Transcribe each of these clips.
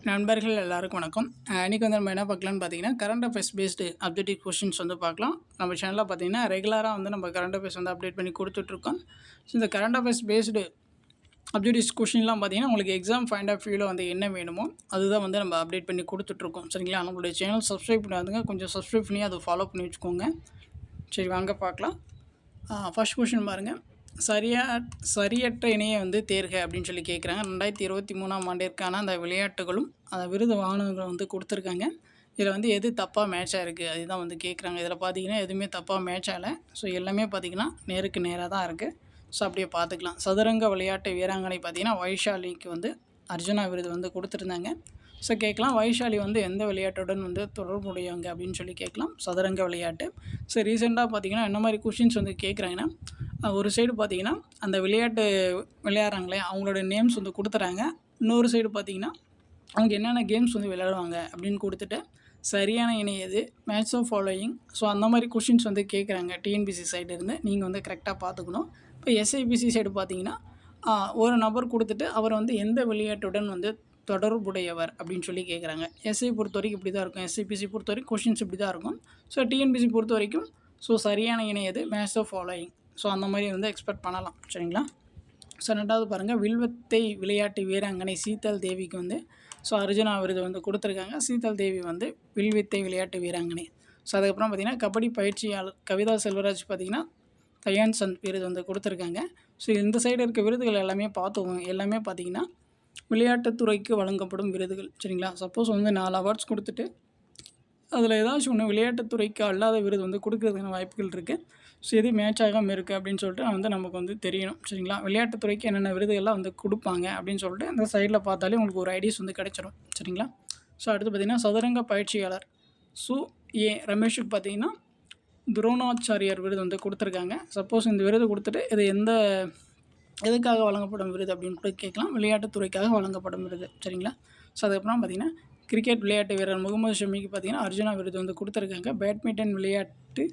நண்பர்கள் எல்லாருக்கும் வணக்கம். இன்றைக்கி வந்து நம்ம என்ன பார்க்கலான்னு பார்த்தீங்கன்னா, கரண்ட் அஃபேர்ஸ் பேஸ்டு அப்டேட்டிவ் கொஷின்ஸ் வந்து பார்க்கலாம். நம்ம சேனலில் பார்த்தீங்கன்னா ரெகுலராக வந்து நம்ம கரண்ட் அஃபேர்ஸ் வந்து அப்டேட் பண்ணி கொடுத்துட்ருக்கோம். ஸோ இந்த கரண்ட் அஃபேர்ஸ் பேஸ்டு அப்டேட்டிவ்ஸ் கொஷின்லாம் பார்த்தீங்கன்னா உங்களுக்கு எக்ஸாம் பாயிண்ட் ஆஃப் வியூவில் வந்து என்ன வேணுமோ அதுதான் வந்து நம்ம அப்டேட் பண்ணி கொடுத்துட்ருக்கோம். சரிங்களா? நம்மளுடைய சேனல் சப்ஸ்கிரைப் பண்ணாதுங்க, கொஞ்சம் சப்ஸ்கிரைப் பண்ணி அதை ஃபாலோ பண்ணி வச்சுக்கோங்க. சரி, வாங்க பார்க்கலாம். ஃபர்ஸ்ட் கொஷின் பாருங்கள். சரியற்ற இணையை வந்து தேர்க அப்படின்னு சொல்லி கேட்குறாங்க. 2023ஆம் ஆண்டிற்கான அந்த விளையாட்டுகளும் அந்த விருது வாங்கினவர்கள் வந்து கொடுத்துருக்காங்க. இதில் வந்து எது தப்பாக மேட்ச் ஆகிருக்கு அதுதான் வந்து கேட்குறாங்க. இதில் பார்த்தீங்கன்னா எதுவுமே தப்பாக மேட்ச் ஆகலை. ஸோ எல்லாமே பார்த்திங்கன்னா நேருக்கு நேராக தான் இருக்குது. ஸோ அப்படியே பார்த்துக்கலாம். சதுரங்க விளையாட்டு வீராங்கனை பார்த்திங்கன்னா வைஷாலிக்கு வந்து அர்ஜுனா விருது வந்து கொடுத்துருந்தாங்க. ஸோ கேட்கலாம், வைஷாலி வந்து எந்த விளையாட்டுடன் வந்து தொடர்புடையவங்க அப்படின்னு சொல்லி கேட்கலாம். சதுரங்க விளையாட்டு. ஸோ ரீசெண்டாக பார்த்திங்கன்னா என்ன மாதிரி கொஷின்ஸ் வந்து கேட்குறாங்கன்னா, ஒரு சைடு பார்த்திங்கன்னா அந்த விளையாட்டு விளையாடுறாங்களே அவங்களோட நேம்ஸ் வந்து கொடுத்துறாங்க. இன்னொரு சைடு பார்த்திங்கன்னா அவங்க என்னென்ன கேம்ஸ் வந்து விளையாடுவாங்க அப்படின்னு கொடுத்துட்டு சரியான இணை எது, மேட்ச் ஆஃப் ஃபாலோயிங். ஸோ அந்த மாதிரி கொஷின்ஸ் வந்து கேட்குறாங்க டிஎன்பிசி சைடு இருந்து. நீங்கள் வந்து கரெக்டாக பார்த்துக்கணும். இப்போ எஸ்ஐபிசி சைடு பார்த்திங்கன்னா ஒரு நபர் கொடுத்துட்டு அவர் வந்து எந்த விளையாட்டுடன் வந்து தொடர்புடையவர் அப்படின்னு சொல்லி கேட்குறாங்க. எஸ்ஐ பொறுத்த வரைக்கும் இப்படி தான் இருக்கும். எஸ்ஐபிசி பொறுத்த வரைக்கும் கொஷின்ஸ் இப்படி தான் இருக்கும். ஸோ டிஎன்பிசி பொறுத்த வரைக்கும் சரியான இணை எது, மேட்ச் ஆஃப் ஃபாலோயிங். ஸோ அந்த மாதிரி வந்து எக்ஸ்பெக்ட் பண்ணலாம். சரிங்களா? ஸோ ரெண்டாவது பாருங்கள், வில்வித்தை விளையாட்டு வீராங்கனை சீதல் தேவிக்கு வந்து அர்ஜுனா விருது வந்து கொடுத்துருக்காங்க. சீதல் தேவி வந்து வில்வித்தை விளையாட்டு வீராங்கனை. ஸோ அதுக்கப்புறம் பார்த்திங்கன்னா கபடி பயிற்சியாளர் கவிதா செல்வராஜ் பார்த்திங்கன்னா தயான் சந்த் விருது வந்து கொடுத்துருக்காங்க. ஸோ இந்த சைடு இருக்க விருதுகள் எல்லாமே பார்த்துக்கோங்க. எல்லாமே பார்த்திங்கன்னா விளையாட்டுத்துறைக்கு வழங்கப்படும் விருதுகள். சரிங்களா? சப்போஸ் வந்து 4 அவார்ட்ஸ் கொடுத்துட்டு அதில் ஏதாச்சும் ஒன்று விளையாட்டுத்துறைக்கு அல்லாத விருது வந்து கொடுக்கறதுக்கான வாய்ப்புகள் இருக்குது. ஸோ எது மேட்ச் ஆகாமல் இருக்குது அப்படின்னு சொல்லிட்டு நமக்கு வந்து தெரியணும். சரிங்களா? விளையாட்டுத்துறைக்கு என்னென்ன விருதுகள்லாம் வந்து கொடுப்பாங்க அப்படின்னு சொல்லிட்டு அந்த சைடில் பார்த்தாலே உங்களுக்கு ஒரு ஐடியாஸ் வந்து கிடச்சிரும். சரிங்களா? ஸோ அடுத்து பார்த்திங்கன்னா சதுரங்க பயிற்சியாளர் ரமேஷுக்கு பார்த்திங்கன்னா துரோணாச்சாரியார் விருது வந்து கொடுத்துருக்காங்க. சப்போஸ் இந்த விருது கொடுத்துட்டு இது எதுக்காக வழங்கப்படும் விருது அப்படின்னு கூட கேட்கலாம். விளையாட்டுத்துறைக்காக வழங்கப்படும் விருது. சரிங்களா? ஸோ அதுக்கப்புறம் பார்த்திங்கன்னா கிரிக்கெட் விளையாட்டு வீரர் முகமது ஷமிக்கு பார்த்திங்கன்னா அர்ஜுனா விருது வந்து கொடுத்துருக்காங்க. பேட்மிண்டன் விளையாட்டு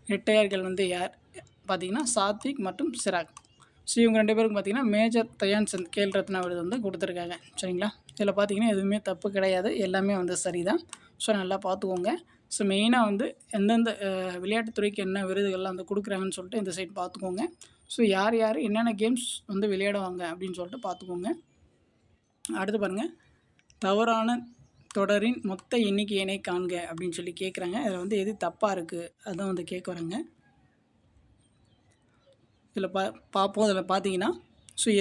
இரட்டையர்கள் வந்து யார் பார்த்திங்கன்னா சாத்விக் மற்றும் சிராக். ஸோ இவங்க 2 பேருக்கு பார்த்திங்கன்னா மேஜர் தயான் சந்த் கேல் ரத்னா விருது வந்து கொடுத்துருக்காங்க. சரிங்களா? இதில் பார்த்திங்கன்னா எதுவுமே தப்பு கிடையாது, எல்லாமே வந்து சரிதான். ஸோ நல்லா பார்த்துக்கோங்க. ஸோ மெயினாக வந்து எந்தெந்த விளையாட்டுத்துறைக்கு என்ன விருதுகள்லாம் வந்து கொடுக்குறாங்கன்னு சொல்லிட்டு இந்த சைட் பார்த்துக்கோங்க. ஸோ யார் என்னென்ன கேம்ஸ் வந்து விளையாடுவாங்க அப்படின்னு சொல்லிட்டு பார்த்துக்கோங்க. அடுத்து பாருங்கள், தவறான தொடரின் மொத்த எண்ணிக்கையினை காண்க அப்படின்னு சொல்லி கேட்குறாங்க. இதில் வந்து எது தப்பாக இருக்குது அதான் வந்து கேட்க வராங்க. இதில் பார்ப்போம். இதில் பார்த்தீங்கன்னா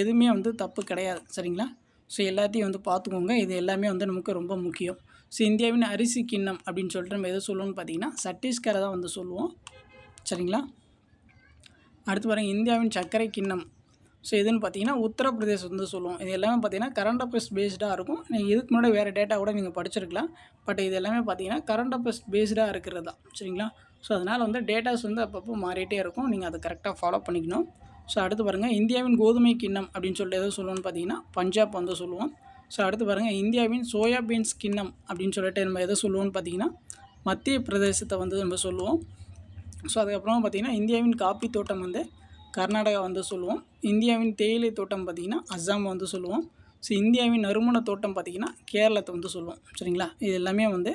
எதுவுமே வந்து தப்பு கிடையாது. சரிங்களா? எல்லாத்தையும் வந்து பார்த்துக்கோங்க. இது எல்லாமே வந்து நமக்கு ரொம்ப முக்கியம். இந்தியாவின் அரிசி கிண்ணம் அப்படின்னு சொல்லிட்டு நம்ம எதை சொல்லுவோம்னு பார்த்தீங்கன்னா சத்தீஸ்கரை தான் வந்து சொல்லுவோம். சரிங்களா? அடுத்து பாருங்கள், இந்தியாவின் சர்க்கரை கிண்ணம் எதுன்னு பார்த்தீங்கன்னா உத்தரப்பிரதேஷ் வந்து சொல்லுவோம். இது எல்லாமே பார்த்தீங்கன்னா கரண்ட் அஃபேர்ஸ் பேஸ்டாக இருக்கும். நீங்கள் இதுக்கு முன்னாடி வேறு டேட்டா கூட நீங்கள் படிச்சிருக்கலாம். பட் இது எல்லாமே பார்த்தீங்கன்னா கரண்ட் அஃபேர்ஸ் பேஸ்டாக இருக்கிறது தான். சரிங்களா? அதனால் வந்து டேட்டாஸ் வந்து அப்பப்போ மாறிட்டே இருக்கும். நீங்கள் அதை கரெக்டாக ஃபாலோ பண்ணிக்கணும். அடுத்து பாருங்கள், இந்தியாவின் கோதுமை கிண்ணம் அப்படின்னு சொல்லிட்டு எதை சொல்லுவோம்னு பார்த்தீங்கன்னா பஞ்சாப் வந்து சொல்லுவோம். அடுத்து பாருங்கள், இந்தியாவின் சோயாபீன்ஸ் கிண்ணம் அப்படின்னு சொல்லிட்டு நம்ம எதை சொல்லுவோம்னு பார்த்தீங்கன்னா மத்திய பிரதேசத்தை வந்து நம்ம சொல்லுவோம். அதுக்கப்புறமா பார்த்திங்கன்னா இந்தியாவின் காப்பி தோட்டம் வந்து கர்நாடகா வந்து சொல்லுவோம். இந்தியாவின் தேயிலை தோட்டம் பார்த்திங்கன்னா அஸ்ஸாம் வந்து சொல்லுவோம். இந்தியாவின் நறுமண தோட்டம் பார்த்திங்கன்னா கேரளத்தை வந்து சொல்லுவோம். சரிங்களா? இது எல்லாமே வந்து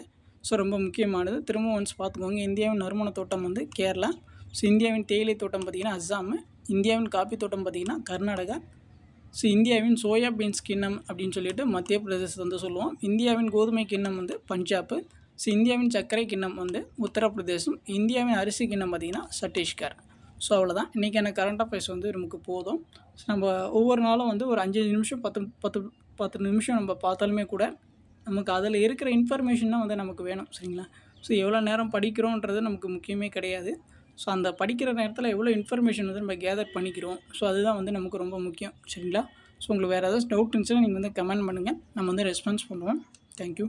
ரொம்ப முக்கியமானது. திரும்ப ஒன்ஸ் பார்த்துக்கோங்க. இந்தியாவின் நறுமண தோட்டம் வந்து கேரளா. இந்தியாவின் தேயிலை தோட்டம் பார்த்திங்கன்னா அஸ்ஸாம். இந்தியாவின் காப்பி தோட்டம் பார்த்திங்கன்னா கர்நாடகா. இந்தியாவின் சோயா பீன்ஸ் கிண்ணம் அப்படின்னு சொல்லிட்டு மத்திய பிரதேசத்தை வந்து சொல்லுவோம். இந்தியாவின் கோதுமை கிண்ணம் வந்து பஞ்சாப். இந்தியாவின் சர்க்கரை கிண்ணம் வந்து உத்தரப்பிரதேசம். இந்தியாவின் அரிசி கிண்ணம் பார்த்திங்கன்னா சத்தீஸ்கர். அவ்வளோதான் இன்றைக்கான கரண்ட் அஃபேர்ஸ் வந்து நமக்கு போதும். நம்ம ஒவ்வொரு நாளும் வந்து ஒரு 5 நிமிஷம் 10 நிமிஷம் நம்ம பார்த்தாலுமே கூட நமக்கு அதில் இருக்கிற இன்ஃபர்மேஷன் தான் வந்து நமக்கு வேணும். சரிங்களா? எவ்வளோ நேரம் படிக்கிறோன்றது நமக்கு முக்கியமே கிடையாது. அந்த படிக்கிற நேரத்தில் எவ்வளோ இன்ஃபர்மேஷன் வந்து நம்ம கேதர் பண்ணிக்கிறோம். அதுதான் வந்து நமக்கு ரொம்ப முக்கியம். சரிங்களா? உங்களுக்கு வேறு ஏதாச்சும் டவுட் இருந்துச்சுன்னா நீங்கள் வந்து கமெண்ட் பண்ணுங்கள். நம்ம வந்து ரெஸ்பான்ஸ் பண்ணுவோம். தேங்க்யூ.